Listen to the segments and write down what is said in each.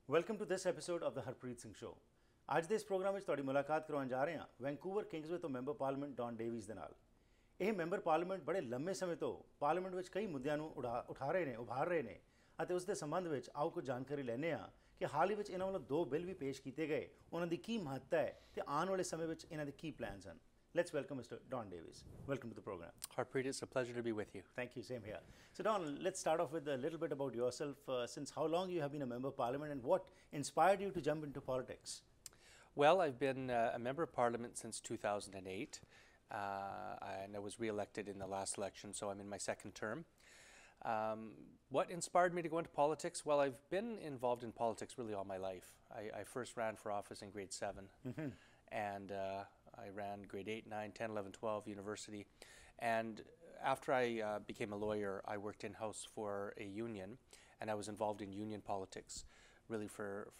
Welcome to this episode of the Harpreet Singh Show. आज ਦੇ ਇਸ ਪ੍ਰੋਗਰਾਮ ਵਿੱਚ ਤੁਹਾਡੀ ਮੁਲਾਕਾਤ ਕਰਵਾਉਣ ਜਾ ਰਹੇ ਹਾਂ ਵੈਨਕੂਵਰ ਕਿੰਗਸਵੇ ਤੋਂ ਮੈਂਬਰ ਪਾਰਲੀਮੈਂਟ ਡੌਨ ਡੇਵੀਜ਼ ਦੇ ਨਾਲ। ਇਹ ਮੈਂਬਰ ਪਾਰਲੀਮੈਂਟ ਬੜੇ ਲੰਮੇ ਸਮੇਂ ਤੋਂ ਪਾਰਲੀਮੈਂਟ ਵਿੱਚ ਕਈ ਮੁੱਦਿਆਂ ਨੂੰ ਉਭਾਰ ਰਹੇ ਨੇ ਅਤੇ ਉਸ ਦੇ ਸੰਬੰਧ ਵਿੱਚ ਆਓ ਕੁਝ ਜਾਣਕਾਰੀ ਲੈਣੇ ਆ ਕਿ ਹਾਲ ਹੀ ਵਿੱਚ ਇਹਨਾਂ ਵੱਲੋਂ 2 ਬਿੱਲ ਵੀ ਪੇਸ਼ ਕੀਤੇ ਗਏ, ਉਹਨਾਂ ਦੀ ਕੀ ਮਹੱਤਤਾ ਹੈ ਤੇ ਆਉਣ ਵਾਲੇ ਸਮੇਂ ਵਿੱਚ ਇਹਨਾਂ ਦੇ ਕੀ ਪਲਾਨਸ ਹਨ। Let's welcome Mr. Don Davies. Welcome to the program. Harpreet, it's a pleasure to be with you. Thank you, same here. So Don, let's start off with a little bit about yourself. Since how long you have been a member of parliament and what inspired you to jump into politics? Well, I've been a member of parliament since 2008 and I was re-elected in the last election, so I'm in my second term. What inspired me to go into politics? Well, I've been involved in politics really all my life. I first ran for office in grade 7. And I ran grade 8, 9, 10, 11, 12, university. And after I became a lawyer, I worked in-house for a union, and I was involved in union politics really for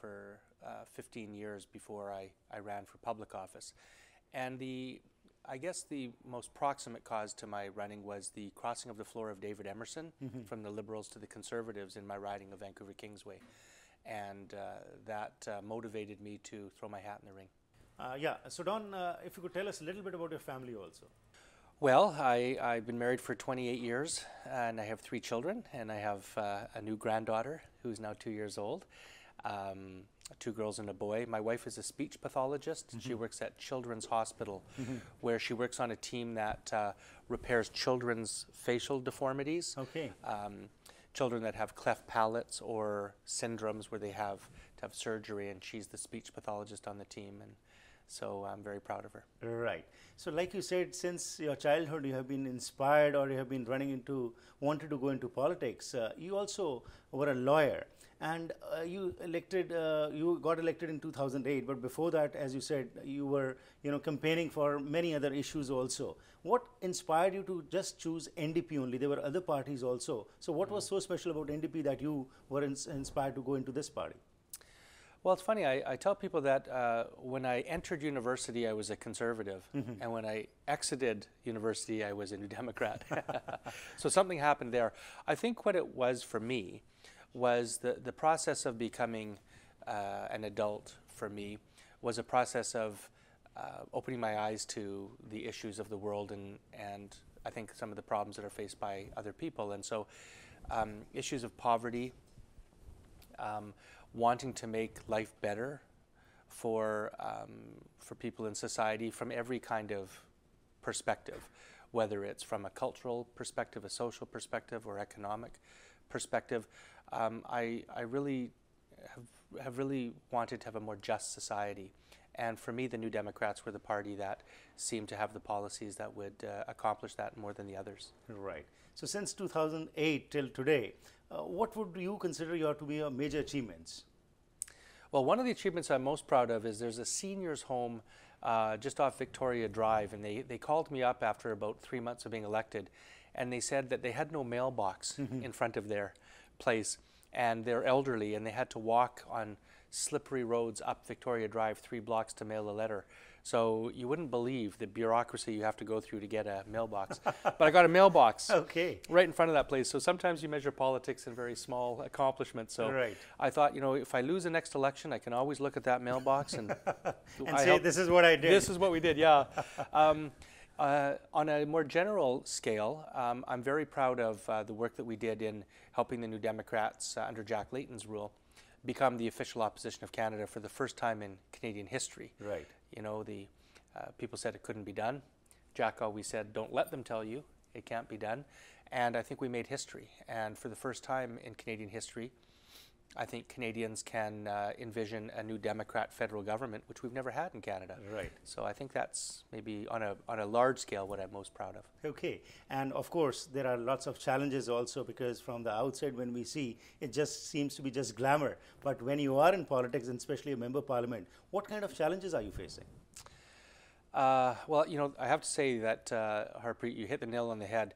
15 years before I ran for public office. And I guess the most proximate cause to my running was the crossing of the floor of David Emerson from the Liberals to the Conservatives in my riding of Vancouver Kingsway. And that motivated me to throw my hat in the ring. So Don, if you could tell us a little bit about your family also. Well, I've been married for 28 years and I have 3 children, and I have a new granddaughter who's now 2 years old, 2 girls and a boy. My wife is a speech pathologist. She works at Children's Hospital where she works on a team that repairs children's facial deformities. Okay. Children that have cleft palates or syndromes where they have to have surgery, and she's the speech pathologist on the team, and so I'm very proud of her. Right. So like you said, since your childhood you have been inspired, or you have been wanted to go into politics. You also were a lawyer, and you got elected in 2008, but before that, as you said, you were campaigning for many other issues also. What inspired you to just choose NDP only? There were other parties also. So what was so special about NDP that you were inspired to go into this party? Well, it's funny, I tell people that when I entered university, I was a conservative, and when I exited university, I was a New Democrat. So something happened there. I think what it was for me was the process of becoming an adult for me was a process of opening my eyes to the issues of the world and I think some of the problems that are faced by other people. And so issues of poverty, wanting to make life better for people in society from every kind of perspective, whether it's from a cultural perspective, a social perspective, or economic perspective. I really have really wanted to have a more just society. And for me, the New Democrats were the party that seemed to have the policies that would accomplish that more than the others. Right. So since 2008 till today, what would you consider to be your major achievements? Well, one of the achievements I'm most proud of is there's a seniors home just off Victoria Drive, and they called me up after about 3 months of being elected, and they said that they had no mailbox in front of their place, and they're elderly, and they had to walk on slippery roads up Victoria Drive 3 blocks to mail a letter. So you wouldn't believe the bureaucracy you have to go through to get a mailbox. But I got a mailbox right in front of that place. So sometimes you measure politics in very small accomplishments. So I thought, if I lose the next election, I can always look at that mailbox and, say, this is what I did. This is what we did, yeah. On a more general scale, I'm very proud of the work that we did in helping the New Democrats under Jack Layton's rule become the official opposition of Canada for the first time in Canadian history. Right. The people said it couldn't be done. Jack always said, don't let them tell you it can't be done. And I think we made history. And for the first time in Canadian history, I think Canadians can envision a new Democrat federal government, which we've never had in Canada. Right. So I think that's maybe on a large scale what I'm most proud of. Okay. And of course, there are lots of challenges also, because from the outside when we see, it just seems to be just glamour. But when you are in politics, and especially a member of parliament, what kind of challenges are you facing? Well, I have to say that, Harpreet, you hit the nail on the head.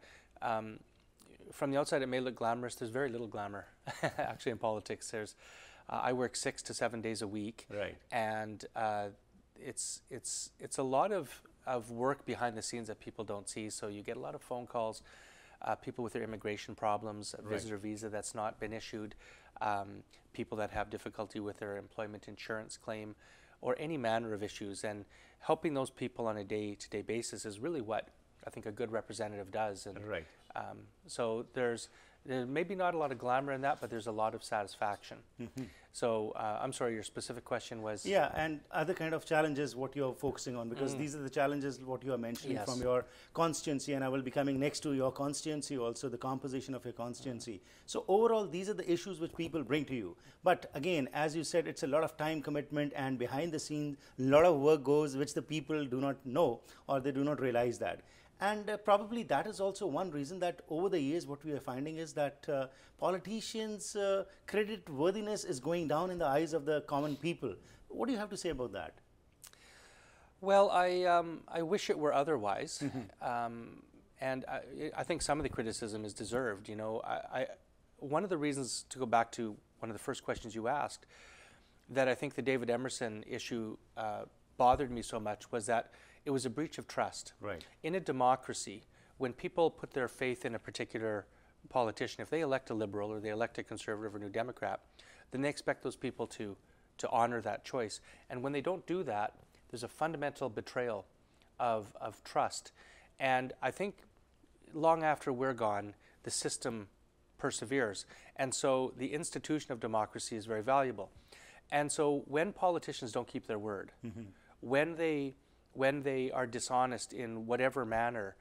From the outside, it may look glamorous. There's very little glamour, actually, in politics. I work 6 to 7 days a week, and it's a lot of work behind the scenes that people don't see. So you get a lot of phone calls people with their immigration problems, a visitor visa that's not been issued, people that have difficulty with their employment insurance claim, or any manner of issues. And helping those people on a day-to-day basis is really what I think a good representative does. And so there's maybe not a lot of glamour in that, but there's a lot of satisfaction. So I'm sorry, your specific question was? Yeah, and other kind of challenges what you're focusing on, because these are the challenges what you are mentioning from your constituency, and I will be coming next to your constituency also, the composition of your constituency. So overall, these are the issues which people bring to you. But again, as you said, it's a lot of time commitment, and behind the scenes, a lot of work goes which the people do not know, or they do not realize that. And probably that is also one reason that over the years what we are finding is that politicians' credit worthiness is going down in the eyes of the common people. What do you have to say about that? Well, I wish it were otherwise. And I think some of the criticism is deserved. You know, one of the reasons, to go back to one of the first questions you asked, that I think the David Emerson issue bothered me so much was that it was a breach of trust. In a democracy, when people put their faith in a particular politician, if they elect a Liberal or they elect a Conservative or New Democrat, then they expect those people to honor that choice. And when they don't do that, there's a fundamental betrayal of trust. And I think long after we're gone, the system perseveres. And so the institution of democracy is very valuable. And so when politicians don't keep their word, when they are dishonest in whatever manner,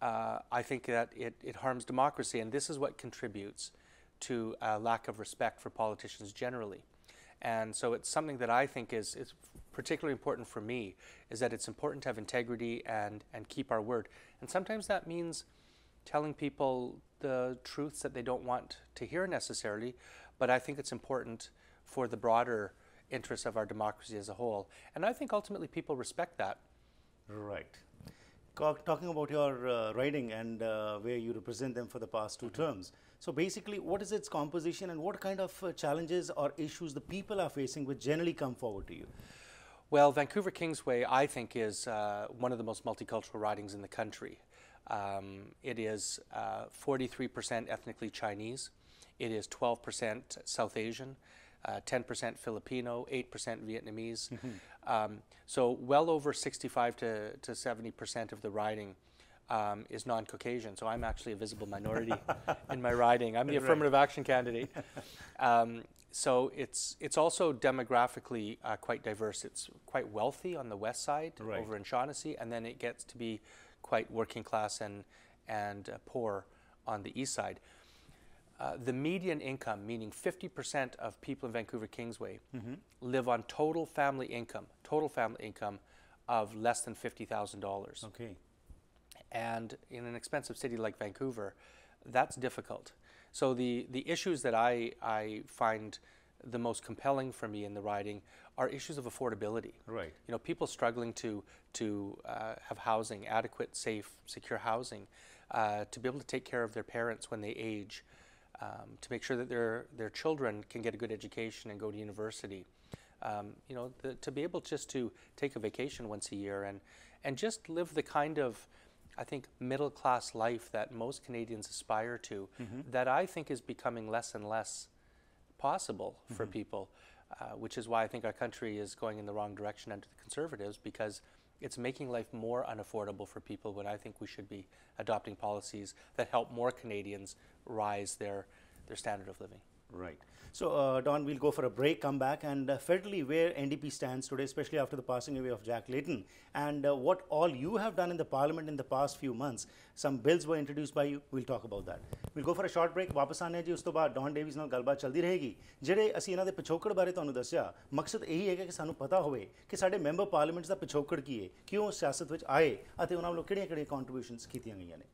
I think that it harms democracy, and this is what contributes to a lack of respect for politicians generally. And so it's something that I think is particularly important for me, is that it's important to have integrity and keep our word. And sometimes that means telling people the truths that they don't want to hear necessarily, but I think it's important for the broader interests of our democracy as a whole. And I think ultimately people respect that. Talking about your riding and where you represent them for the past 2 terms. So basically, what is its composition and what kind of challenges or issues the people are facing which generally come forward to you? Well, Vancouver Kingsway, I think, is one of the most multicultural ridings in the country. It is 43% ethnically Chinese. It is 12% South Asian, 10% Filipino, 8% Vietnamese. So well over 65 to 70% of the riding is non-Caucasian. So I'm actually a visible minority in my riding. I'm the affirmative action candidate. So it's also demographically quite diverse. It's quite wealthy on the west side over in Shaughnessy, and then it gets to be quite working class and poor on the east side. The median income, meaning 50% of people in Vancouver Kingsway, live on total family income of less than $50,000. And in an expensive city like Vancouver, that's difficult. So the issues that I find the most compelling for me in the riding are issues of affordability. You know, people struggling to have housing, adequate, safe, secure housing, to be able to take care of their parents when they age, to make sure that their children can get a good education and go to university. You know, to be able just to take a vacation once a year and just live the kind of, I think, middle-class life that most Canadians aspire to, that I think is becoming less and less possible for people, which is why I think our country is going in the wrong direction under the Conservatives, because it's making life more unaffordable for people when I think we should be adopting policies that help more Canadians rise their standard of living. So, Don, we'll go for a break, come back, and federally where NDP stands today, especially after the passing away of Jack Layton, and what all you have done in the Parliament in the past few months. Some bills were introduced by you. We'll talk about that. We'll go for a short break. वापस आने जी, उस तो बाद Don Davies नाल गलबात चलती रहेगी. ਜਿਹੜੇ ਅਸੀਂ ਇਹਨਾਂ ਦੇ ਪਿਛੋਕੜ ਬਾਰੇ ਤੁਹਾਨੂੰ ਦੱਸਿਆ, ਮਕਸਦ ਇਹੀ ਹੈਗਾ ਕਿ ਸਾਨੂੰ ਪਤਾ ਹੋਵੇ ਕਿ ਸਾਡੇ ਮੈਂਬਰ ਪਾਰਲੀਮੈਂਟ ਦਾ ਪਿਛੋਕੜ ਕੀ ਹੈ, ਕਿਉਂ ਸਿਆਸਤ ਵਿੱਚ ਆਏ ਅਤੇ ਉਹਨਾਂ ਵੱਲੋਂ ਕਿਹੜੀਆਂ-ਕਿਹੜੀਆਂ ਕੰਟਰੀਬਿਊਸ਼ਨਸ ਕੀਤੀਆਂ ਗਈਆਂ ਨੇ.